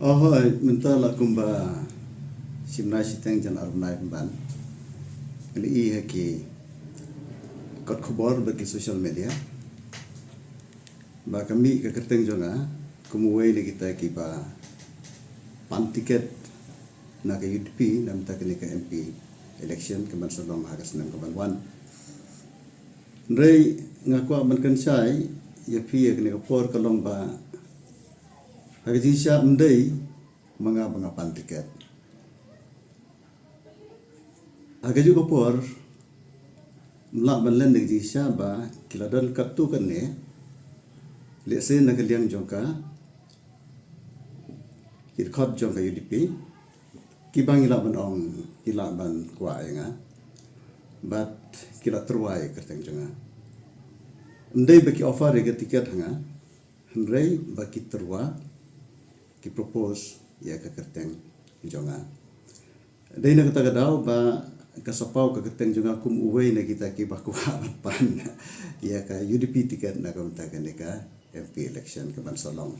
Oh, mental kumba simna siteng jan arnai ban. Ini haki kot khobor bagi social media. Ba kami ke kerteng jonga kumuwei ni kita ki ba pan tiket na ke UDP nam ta ke MP election ke ban sodom hagas nam ke ban wan. Ndrei ngakwa ban kan sai ya pi ke ni por kalong ba Hagajisha mendai mga pan tiket. Hagaju kopor mlak banlen ng jisha ba kiladan katu kan ne lese nagaliang jongka kirkhot jongka UDP kibang ila ban ong ila ban kwa nga bat kila terwai kerteng jonga mendai baki offer ga tiket hanga hendrei baki terwa ki propose ya ke kerteng jonga dai na kata gadau ba kasapau ke kerteng jonga kum uwei na kita ki ba kwa pan ya ka UDP tiket na kam ta ka MP election ke ban Solong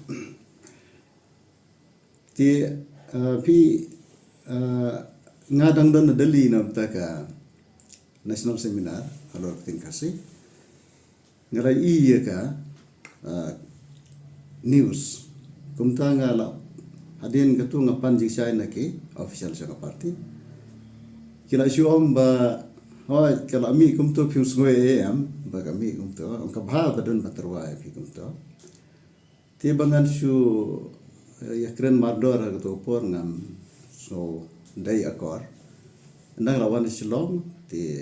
ti pi ngadang dan dali na ta ka national seminar halor tingkasi ngarai iya ka news kumta nga la hadin gatu nga panjing siya na ki official siya nga party kila siya ba hoy kala mi kumto pius ngoy am ba kami kumto ang kabha badon baterwa fi kumto ti bangan siya ya kren mardor gatu por ngam so dai akor nang lawan silong ti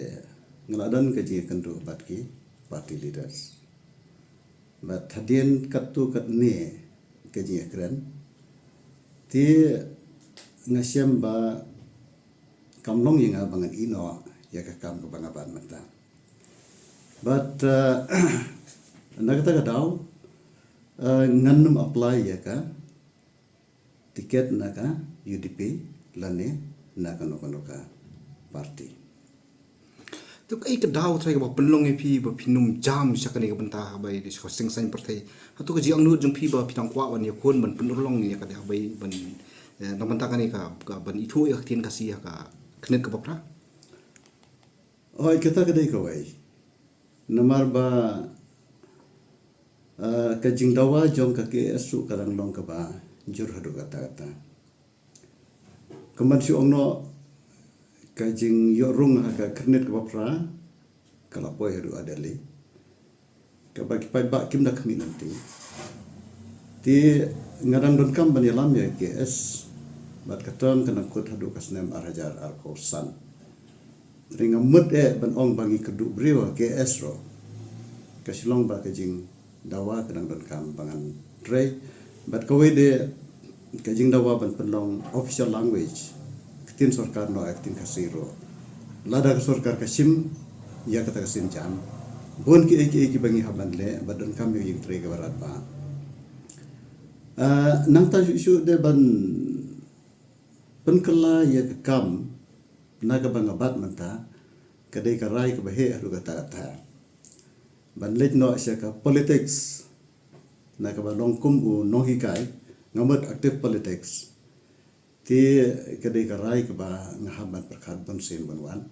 ngaladan ka ji kandu batki party leaders but hadin katu kat ne kaji keren ti ngasiam ba kamlong yang abangan ino ya ka kam ka bangaban mata but nagata ka daw ngannum apply ya ka tiket naka UDP lane naka no ka party tu kai ka daw thai ba penlong e phi ba phinum jam sakani ka banta bai di so sing sain perthai hatu ka jiang nu jung phi ba pitang kwa wan ya khon ban penulong ni ka da bai ban na banta kani ka ban ithu ya tin ka si ka knet ka bapra oi kita ka dai ka wai namar ba ka jingdawa jong ka ke asu karang long ka ba jur hadu kata kata keman si ongno kajing yorung haga kernet ke bapra kala poi hadu adali ka bagi pai ba kim dak mi nanti ti ngadang don kam ban yalam ya KS bat katam kana kot hadu kasnem arajar ar korsan ringa mut ban ong bagi kedu briwa KS ro kasilong ba kajing dawa kadang don kam bangan trei bat kawe de kajing dawa ban penlong official language tin sarkar no acting kasiro lada ka sarkar kasim ya kata kasim jam bon ki eki bangi habanle badon kam yung tre ga barat ba nang ta su de ban penkala ya kam naga banga bat manta kadai ka rai ka bahe aru kata kata ban let no sya ka politics naga ba longkum u no hikai ngamat active politics ti kadai karai ke ba ngahaban perkhat ban sen banwan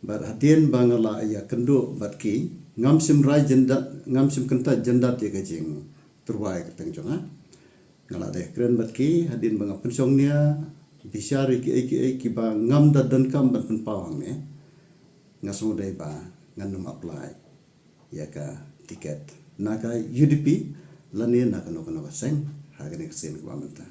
bar hatien bangala ya kendu batki ngam sim rai jendat ngam sim kenta jendat ya gajing terwai keteng jonga ngala de kren batki hadin banga pensongnya bisyari ki ba ngam dan kam ban penpawang ne ngasu dai ba nganum apply ya ka tiket naga UDP lani naka no seng hagane sen kwa menta